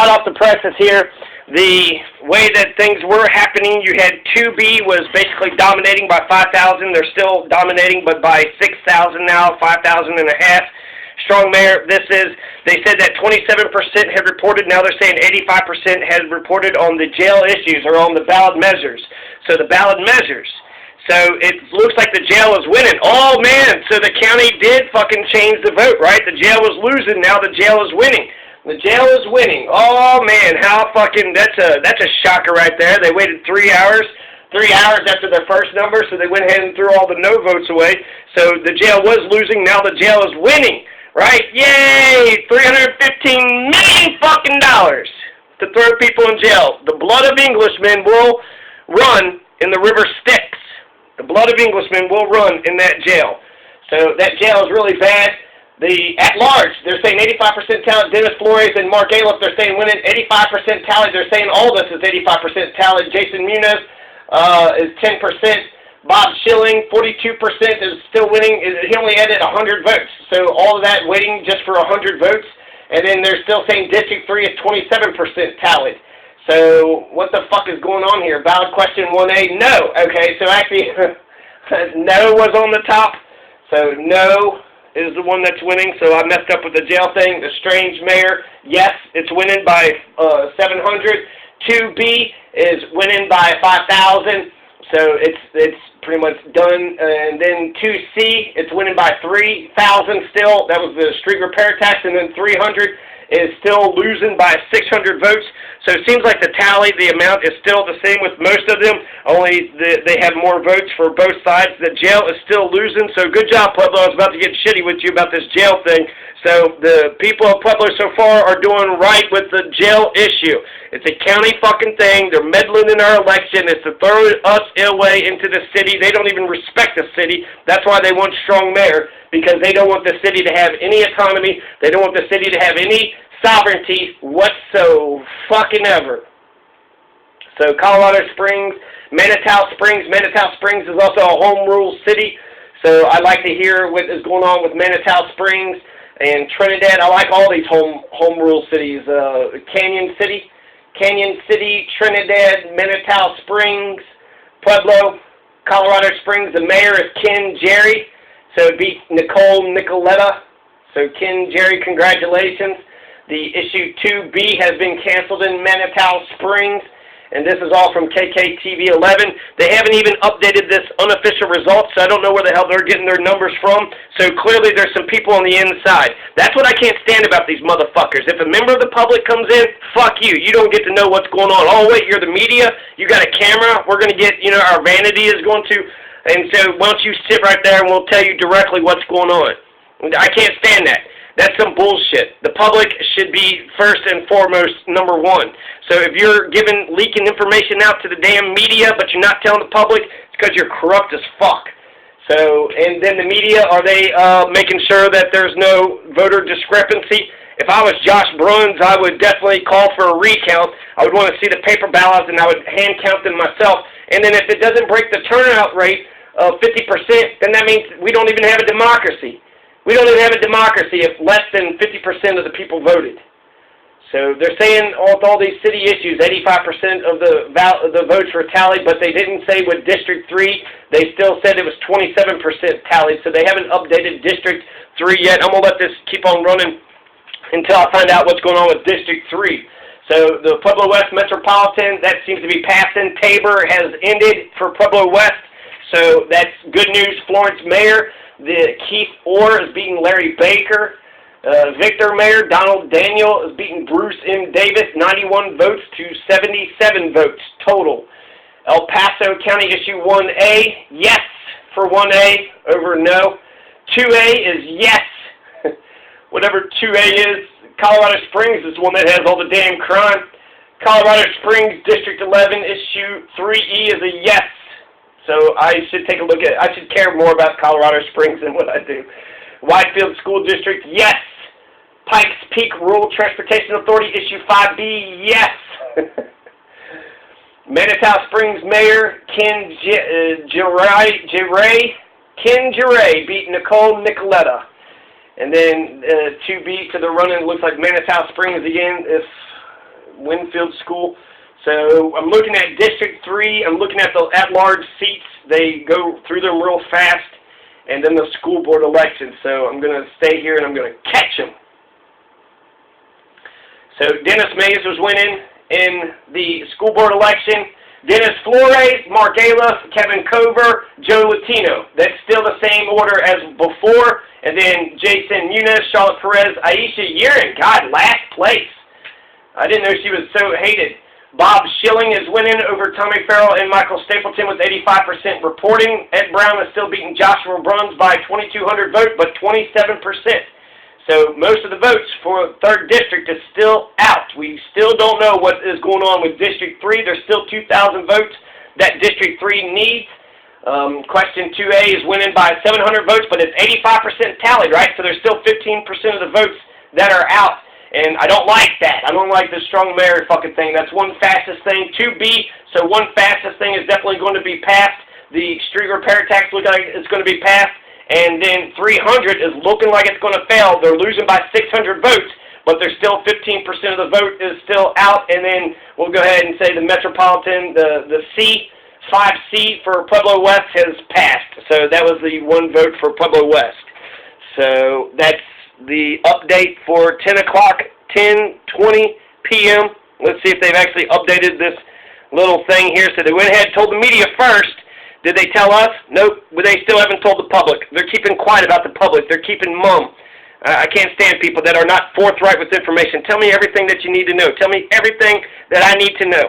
hot off the presses here. The way that things were happening, you had 2B was basically dominating by 5,000. They're still dominating, but by 6,000 now, 5,000 and a half. Strong mayor, they said that 27% had reported. Now they're saying 85% had reported on the jail issues or on the ballot measures. So the ballot measures. So it looks like the jail is winning. Oh, man, so the county did fucking change the vote, right? The jail was losing. Now the jail is winning. The jail is winning. Oh, man, how fucking, that's a shocker right there. They waited 3 hours. 3 hours after their first number, so they went ahead and threw all the no votes away. So the jail was losing. Now the jail is winning. Right? Yay! $315 million fucking dollars to throw people in jail. The blood of Englishmen will run in the river Styx. The blood of Englishmen will run in that jail. So that jail is really bad. The at large, they're saying 85% talent. Dennis Flores and Mark Aliff, they're saying winning 85% tallied. They're saying all this is 85% tallied. Jason Muniz is 10%. Bob Schilling, 42% is still winning. He only added 100 votes. So all of that waiting just for 100 votes. And then they're still saying District 3 is 27% tallied. So what the fuck is going on here? Ballot question 1A, no. Okay, so actually no was on the top. So no is the one that's winning. So I messed up with the jail thing. The strange mayor, yes, it's winning by 700. 2B is winning by 5,000. So it's pretty much done. And then 2C, it's winning by 3,000 still. That was the street repair tax. And then 300 is still losing by 600 votes. So it seems like the tally, the amount is still the same with most of them. Only they have more votes for both sides. The jail is still losing. So good job, Pueblo. I was about to get shitty with you about this jail thing. So the people of Pueblo so far are doing right with the jail issue. It's a county fucking thing. They're meddling in our election. It's to throw us away into the city. They don't even respect the city. That's why they want strong mayor, because they don't want the city to have any autonomy. They don't want the city to have any sovereignty whatsoever. Fucking ever. So Colorado Springs, Manitou Springs. Manitou Springs is also a home rule city. So I'd like to hear what is going on with Manitou Springs and Trinidad. I like all these home rule cities. Canyon City, Trinidad, Manitou Springs, Pueblo, Colorado Springs. The mayor is Ken Jerry. So it'd be Nicole Nicoletta. So Ken Jerry, congratulations. The issue 2B has been canceled in Manitou Springs. And this is all from KKTV 11. They haven't even updated this unofficial results, so I don't know where the hell they're getting their numbers from. So clearly there's some people on the inside. That's what I can't stand about these motherfuckers. If a member of the public comes in, fuck you. You don't get to know what's going on. Oh, wait, you're the media? You got a camera? We're going to get, our vanity is going to. And so why don't you sit right there and we'll tell you directly what's going on. I can't stand that. That's some bullshit. The public should be first and foremost number one. So if you're leaking information out to the damn media, but you're not telling the public, it's because you're corrupt as fuck. So, and then the media, are they making sure that there's no voter discrepancy? If I was Josh Bruns, I would definitely call for a recount. I would want to see the paper ballots, and I would hand count them myself. And then if it doesn't break the turnout rate of 50%, then that means we don't even have a democracy. We don't even have a democracy if less than 50% of the people voted. So they're saying with all these city issues, 85% of the votes were tallied, but they didn't say with District 3. They still said it was 27% tallied, so they haven't updated District 3 yet. I'm going to let this keep on running until I find out what's going on with District 3. So the Pueblo West Metropolitan, that seems to be passing. Tabor has ended for Pueblo West, so that's good news. Florence Mayor. Keith Orr is beating Larry Baker. Victor Mayor Donald Daniel is beating Bruce M. Davis, 91 votes to 77 votes total. El Paso County Issue 1A, yes for 1A over no. 2A is yes. Whatever 2A is. Colorado Springs is the one that has all the damn crime. Colorado Springs District 11 Issue 3E is a yes. So I should take a look at, I should care more about Colorado Springs than what I do. Whitefield School District, yes. Pikes Peak Rural Transportation Authority, Issue 5B, yes. Manitou Springs Mayor Ken Geray beat Nicole Nicoletta. And then 2B to the run-in looks like Manitou Springs again. If Winfield School. So I'm looking at District 3. I'm looking at the at-large seats. They go through them real fast. And then the school board elections. So I'm going to stay here and I'm going to catch them. So Dennis Mays was winning in the school board election. Dennis Flores, Mark Aliff, Kevin Cover, Joe Latino. That's still the same order as before. And then Jason Muniz, Charlotte Perez, Aisha Yerin. God, last place. I didn't know she was so hated. Bob Schilling is winning over Tommy Farrell and Michael Stapleton with 85% reporting. Ed Brown is still beating Joshua Bruns by 2,200 votes, but 27%. So most of the votes for 3rd District is still out. We still don't know what is going on with District 3. There's still 2,000 votes that District 3 needs. Question 2A is winning by 700 votes, but it's 85% tallied, right? So there's still 15% of the votes that are out. And I don't like that. I don't like the strong mayor fucking thing. That's one fastest thing. 2B, so one fastest thing is definitely going to be passed. The street repair tax looks like it's going to be passed. And then 300 is looking like it's going to fail. They're losing by 600 votes, but there's still 15% of the vote is still out. And then we'll go ahead and say the Metropolitan, the C, 5C for Pueblo West has passed. So that was the one vote for Pueblo West. So that's the update for 10 o'clock, 10:20 p.m. Let's see if they've actually updated this little thing here. So they went ahead and told the media first. Did they tell us? Nope, but they still haven't told the public. They're keeping quiet about the public. They're keeping mum. I can't stand people that are not forthright with information. Tell me everything that you need to know. Tell me everything that I need to know.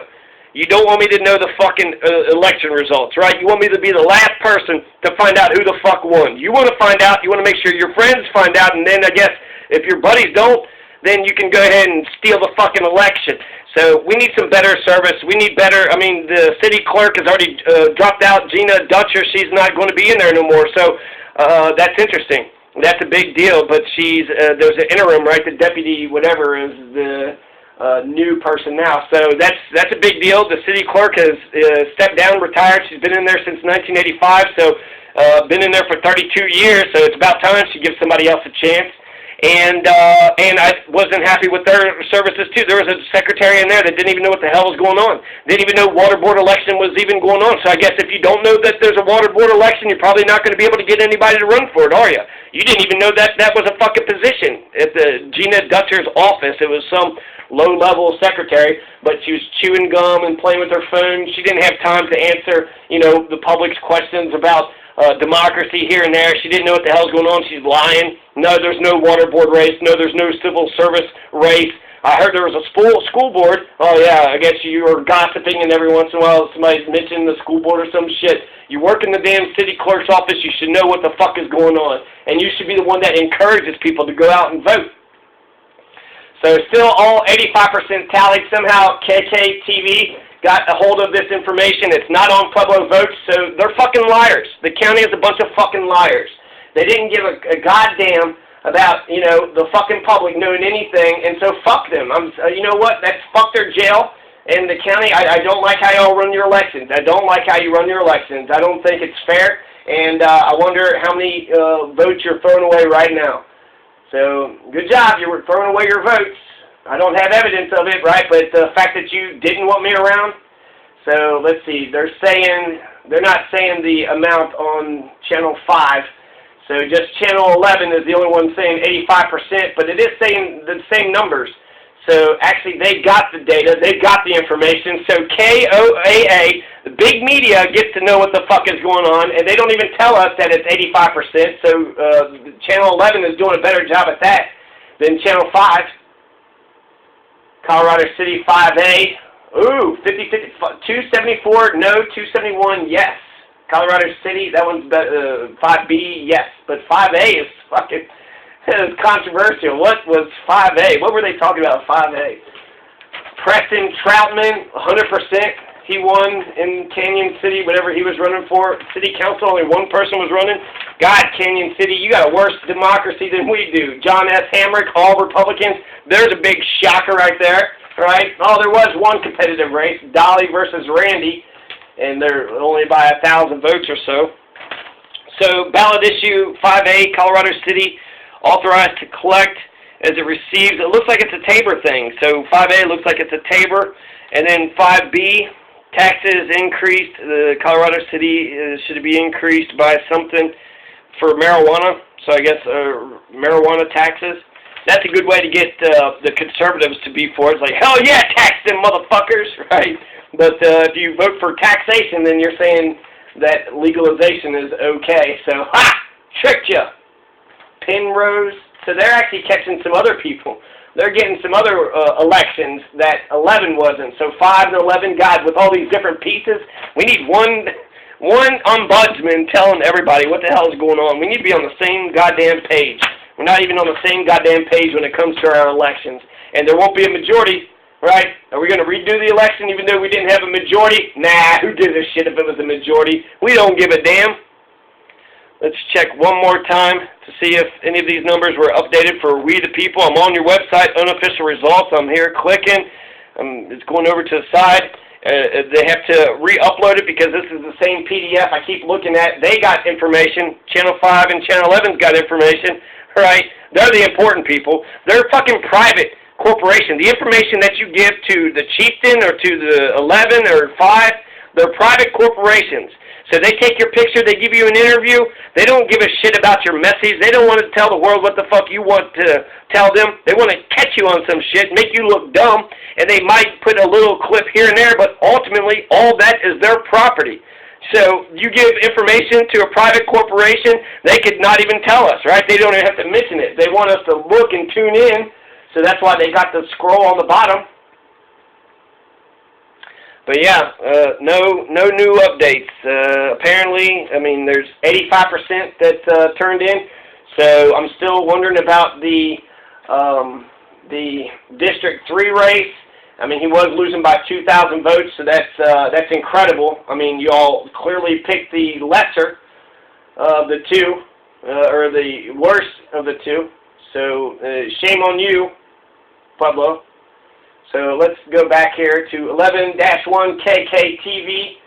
You don't want me to know the fucking election results, right? You want me to be the last person to find out who the fuck won. You want to find out. You want to make sure your friends find out, and then I guess if your buddies don't, then you can go ahead and steal the fucking election. So we need some better service. We need better. I mean, the city clerk has already dropped out. Gina Dutcher, she's not going to be in there no more. So that's interesting. That's a big deal. But she's there's an interim, right? The deputy, whatever, is the new person now. So that's a big deal. The city clerk has stepped down, retired. She's been in there since 1985. So been in there for 32 years. So it's about time she gives somebody else a chance. And I wasn't happy with their services, too. There was a secretary in there that didn't even know what the hell was going on. Didn't even know water board election was even going on. So I guess if you don't know that there's a water board election, you're probably not going to be able to get anybody to run for it, are you? You didn't even know that that was a fucking position at the Gina Dutcher's office. It was some low-level secretary, but she was chewing gum and playing with her phone. She didn't have time to answer, you know, the public's questions about democracy here and there. She didn't know what the hell's going on. She's lying. No, there's no water board race. No, there's no civil service race. I heard there was a school board. Oh, yeah, I guess you were gossiping, and every once in a while somebody's mentioning the school board or some shit. You work in the damn city clerk's office. You should know what the fuck is going on. And you should be the one that encourages people to go out and vote. So still all 85% tallied. Somehow KKTV got a hold of this information. It's not on Pueblo Votes, so they're fucking liars. The county is a bunch of fucking liars. They didn't give a goddamn about, you know, the fucking public knowing anything, and so fuck them. You know what? That's fuck their jail. And the county, I don't like how y'all run your elections. I don't like how you run your elections. I don't think it's fair, and I wonder how many votes you're throwing away right now. So, good job. You were throwing away your votes. I don't have evidence of it, right? But the fact that you didn't want me around. So let's see. They're not saying the amount on Channel 5. So just Channel 11 is the only one saying 85%, but it is saying the same numbers. So actually, they got the data. They got the information. So KOAA, the big media, gets to know what the fuck is going on, and they don't even tell us that it's 85%. So Channel 11 is doing a better job at that than Channel 5. Colorado City 5A, ooh, 274, no, 271, yes. Colorado City, that one's 5B, yes. But 5A is fucking controversial. What was 5A? What were they talking about 5A? Preston Troutman, 100%. He won in Canyon City, whatever he was running for. City Council, only one person was running. God, Canyon City, you got a worse democracy than we do. John S. Hamrick, all Republicans. There's a big shocker right there, right? Oh, there was one competitive race, Dolly versus Randy, and they're only by 1,000 votes or so. So, ballot issue 5A, Colorado City, authorized to collect as it receives, it looks like it's a Tabor thing. So 5A looks like it's a Tabor, and then 5B, taxes increased. The Colorado City should be increased by something for marijuana. So I guess marijuana taxes. That's a good way to get the conservatives to be for it. It's like, hell yeah, tax them motherfuckers, right? But if you vote for taxation, then you're saying that legalization is okay. So, ha! Tricked you. Penrose. So they're actually catching some other people. They're getting some other elections that 11 wasn't. So 5 and 11, God, with all these different pieces, we need one ombudsman telling everybody what the hell is going on. We need to be on the same goddamn page. We're not even on the same goddamn page when it comes to our elections. And there won't be a majority, right? Are we going to redo the election even though we didn't have a majority? Nah, who gives a shit if it was a majority? We don't give a damn. Let's check one more time to see if any of these numbers were updated for We the People. I'm on your website, unofficial results. I'm here clicking. It's going over to the side. They have to re-upload it because this is the same PDF I keep looking at. They got information. Channel 5 and Channel 11's got information. Right? They're the important people. They're a fucking private corporation. The information that you give to the chieftain or to the 11 or 5, they're private corporations. So they take your picture, they give you an interview, they don't give a shit about your message, they don't want to tell the world what the fuck you want to tell them. They want to catch you on some shit, make you look dumb, and they might put a little clip here and there, but ultimately all that is their property. So you give information to a private corporation, they could not even tell us, right? They don't even have to mention it. They want us to look and tune in, so that's why they got the scroll on the bottom. But yeah, no new updates. Apparently, I mean, there's 85% that turned in, so I'm still wondering about the District 3 race. I mean, he was losing by 2,000 votes, so that's incredible. I mean, you all clearly picked the lesser of the two, or the worst of the two. So shame on you, Pueblo. So let's go back here to 11-1 KKTV.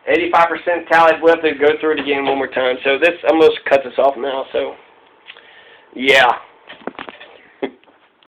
85% tallied. We'll have to go through it again one more time. So this, I'm going to cut this off now. So, yeah.